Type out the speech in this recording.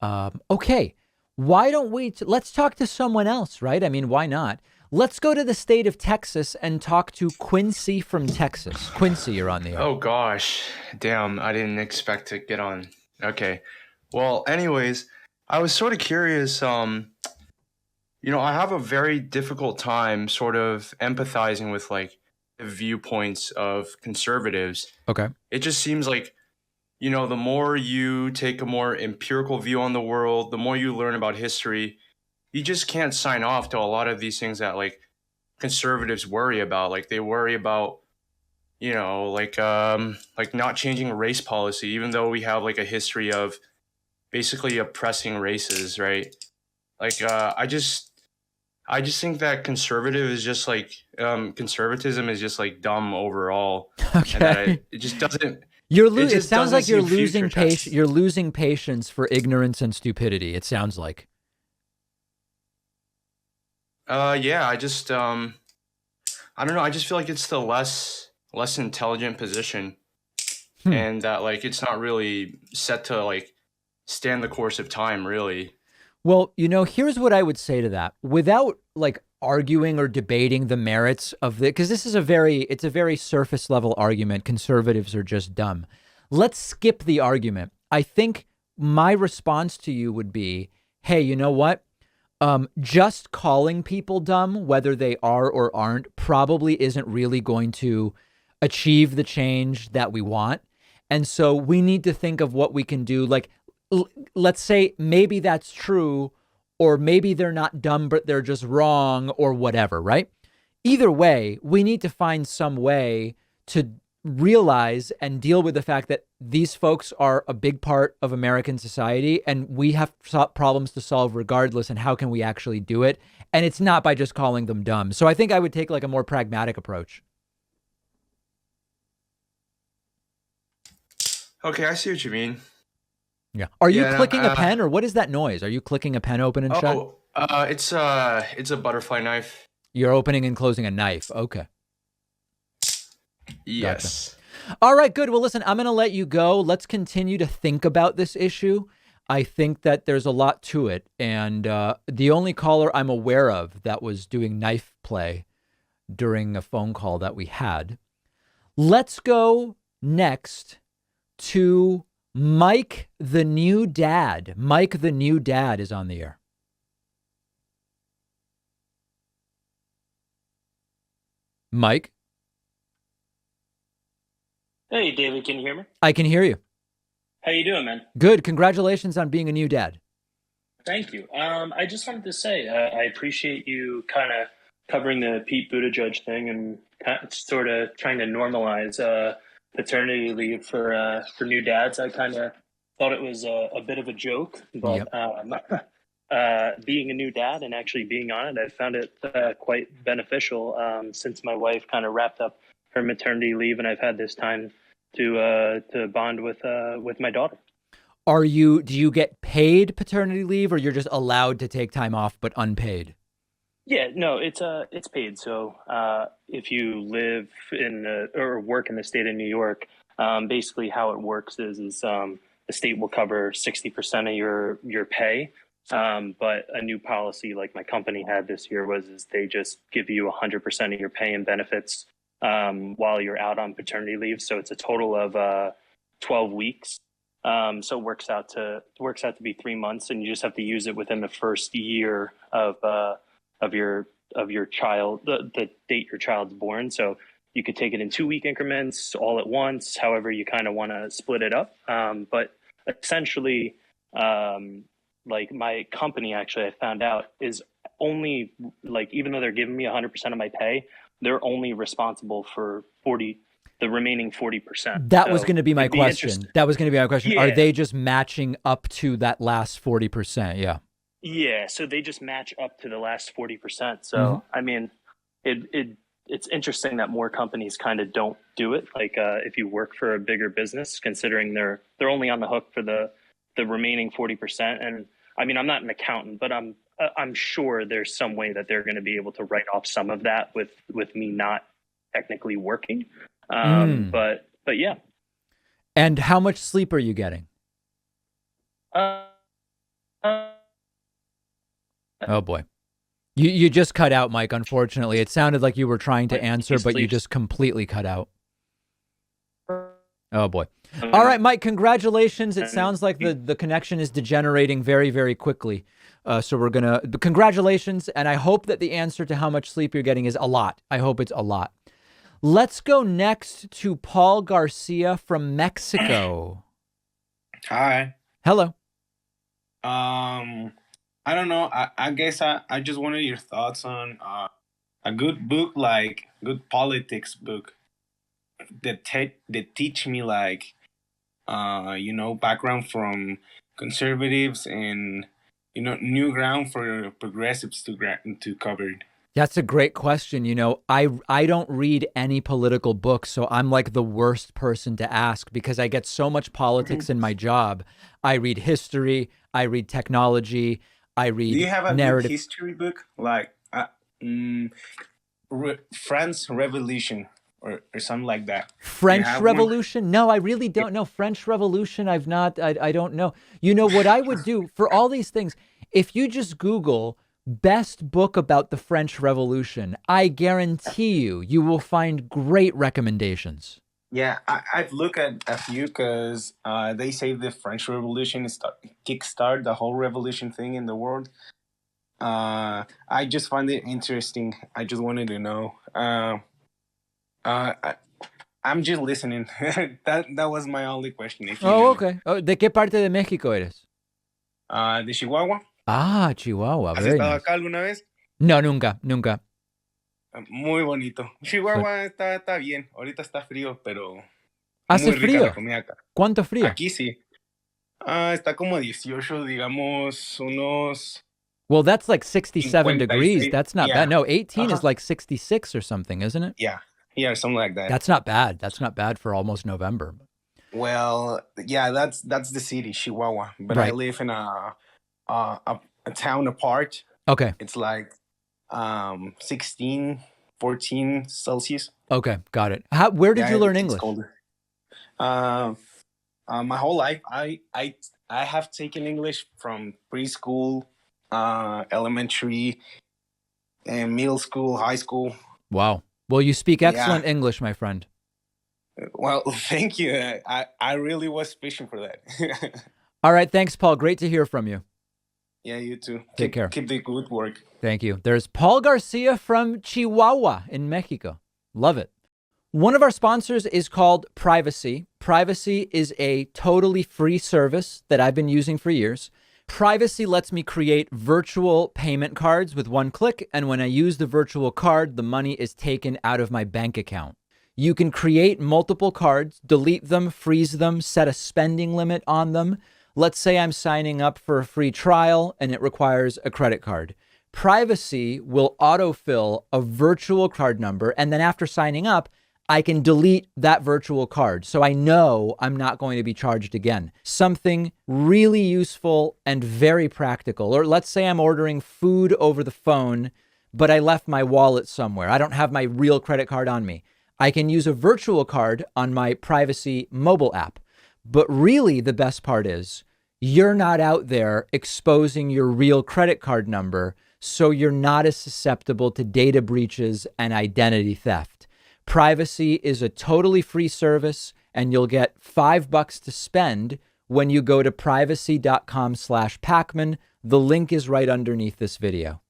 Okay, why don't let's talk to someone else, right? I mean, why not? Let's go to the state of Texas and talk to Quincy from Texas. Quincy, you're on the air. Oh gosh, damn, I didn't expect to get on. Okay. Well, anyways, I was sort of curious, I have a very difficult time sort of empathizing with like the viewpoints of conservatives. Okay. It just seems like, the more you take a more empirical view on the world, the more you learn about history, you just can't sign off to a lot of these things that like conservatives worry about. Like they worry about like not changing race policy, even though we have like a history of basically oppressing races, right? Like I just think that conservatism is just like dumb overall, and that Okay. it just doesn't it It just sounds doesn't like you're seem future losing patience. tested. You're losing patience for ignorance and stupidity. It sounds like. Yeah, I don't know. I just feel like it's the less intelligent position, Hmm. and that like it's not really set to like stand the course of time, really. Well, here's what I would say to that without like arguing or debating the merits of the, because it's a very surface level argument. Conservatives are just dumb. Let's skip the argument. I think my response to you would be, hey, you know what? Just calling people dumb, whether they are or aren't, probably isn't really going to achieve the change that we want. And so we need to think of what we can do. Like, let's say maybe that's true, or maybe they're not dumb, but they're just wrong or whatever, right? Either way, we need to find some way to realize and deal with the fact that these folks are a big part of American society and we have problems to solve regardless. And how can we actually do it? And it's not by just calling them dumb. So I think I would take like a more pragmatic approach. Okay, I see what you mean. Yeah. Are you Yeah. clicking a pen or what is that noise? Are you clicking a pen open and shut? It's a butterfly knife. You're opening and closing a knife. Okay. Gotcha. Yes. All right, good. Well, listen, I'm going to let you go. Let's continue to think about this issue. I think that there's a lot to it. And the only caller I'm aware of that was doing knife play during a phone call that we had. Let's go next to Mike, the new dad. Mike, the new dad is on the air. Mike? Hey, David, can you hear me? I can hear you. How you doing, man? Good. Congratulations on being a new dad. Thank you. I just wanted to say I appreciate you kind of covering the Pete Buttigieg thing and sort of trying to normalize paternity leave for new dads. I kind of thought it was a bit of a joke, but Yep. being a new dad and actually being on it, I found it quite beneficial since my wife kind of wrapped up her maternity leave, and I've had this time to bond with my daughter. Do you get paid paternity leave or you're just allowed to take time off but unpaid? Yeah, no, it's paid. So if you live or work in the state of New York, basically how it works is the state will cover 60% of your pay. But a new policy like my company had this year is they just give you 100% of your pay and benefits while you're out on paternity leave. So it's a total of 12 weeks. So it works out to be 3 months, and you just have to use it within the first year of your child, the date your child's born. So you could take it in 2 week increments all at once, however you kind of want to split it up. But essentially, like my company, actually, I found out is only like, even though they're giving me 100% of my pay, they're only responsible for the remaining 40%. That was So going to be my it'd be question. interesting. That was going to be my question. Are Yeah. they just matching up to that last 40%? Yeah. Yeah, so they just match up to the last 40%. Mhm. So I mean, it's interesting that more companies kind of don't do it. Like if you work for a bigger business, considering they're only on the hook for the remaining 40%. And I mean, I'm not an accountant, but I'm sure there's some way that they're going to be able to write off some of that with me not technically working. Mm. But yeah. And how much sleep are you getting? Uh, Oh boy. You just cut out, Mike, unfortunately. It sounded like you were trying to answer, but you just completely cut out. Oh boy. All right, Mike, congratulations. It sounds like the connection is degenerating very, very quickly. So we're going to, congratulations. And I hope that the answer to how much sleep you're getting is a lot. I hope it's a lot. Let's go next to Paul Garcia from Mexico. Hi. Hello. I don't know. I guess I just wanted your thoughts on a good book, like good politics book that teach me like background from conservatives and new ground for progressives to cover. That's a great question. I don't read any political books, so I'm like the worst person to ask because I get so much politics in my job. I read history, I read technology, I read Do you have a narrative good history book like France Revolution or something like that? French Revolution? One? No, I really don't know. French Revolution, I don't know. You know what I would do for all these things? If you just Google best book about the French Revolution, I guarantee you will find great recommendations. Yeah, I've looked at a few because they say the French Revolution kickstart the whole revolution thing in the world. I just find it interesting. I just wanted to know. I'm just listening. that was my only question. If you Oh, okay. Oh, ¿de qué parte de México eres? De Chihuahua. Ah, Chihuahua. ¿Has Very estado nice. acá alguna vez? No, nunca. Muy bonito. Chihuahua está bien. Ahorita está frío, pero ¿Hace muy rica frío? la comida acá. ¿Cuánto frío? Aquí sí. Está como 18, digamos, unos... Well, that's like 67 degrees. 56. That's not Yeah. bad. No, 18 is like 66 or something, isn't it? Yeah, something like that. That's not bad. That's not bad for almost November. Well, yeah, that's the city, Chihuahua. But Right. I live in a town apart. Okay. It's like 16, 14 Celsius. Okay, got it. Where did you learn it's English? colder. My whole life, I have taken English from preschool, elementary, and middle school, high school. Wow. Well, you speak excellent English, my friend. Well, thank you. I really was fishing for that. All right. Thanks, Paul. Great to hear from you. Yeah, you too. Take care. Keep the good work. Thank you. There's Paul Garcia from Chihuahua in Mexico. Love it. One of our sponsors is called Privacy. Privacy is a totally free service that I've been using for years. Privacy lets me create virtual payment cards with one click, and when I use the virtual card, the money is taken out of my bank account. You can create multiple cards, delete them, freeze them, set a spending limit on them. Let's say I'm signing up for a free trial and it requires a credit card. Privacy will autofill a virtual card number, and then after signing up, I can delete that virtual card. So I know I'm not going to be charged again. Something really useful and very practical. Or let's say I'm ordering food over the phone, but I left my wallet somewhere. I don't have my real credit card on me. I can use a virtual card on my Privacy mobile app. But really the best part is you're not out there exposing your real credit card number, so you're not as susceptible to data breaches and identity theft. Privacy is a totally free service, and you'll get $5 to spend when you go to privacy.com/Pacman. The link is right underneath this video.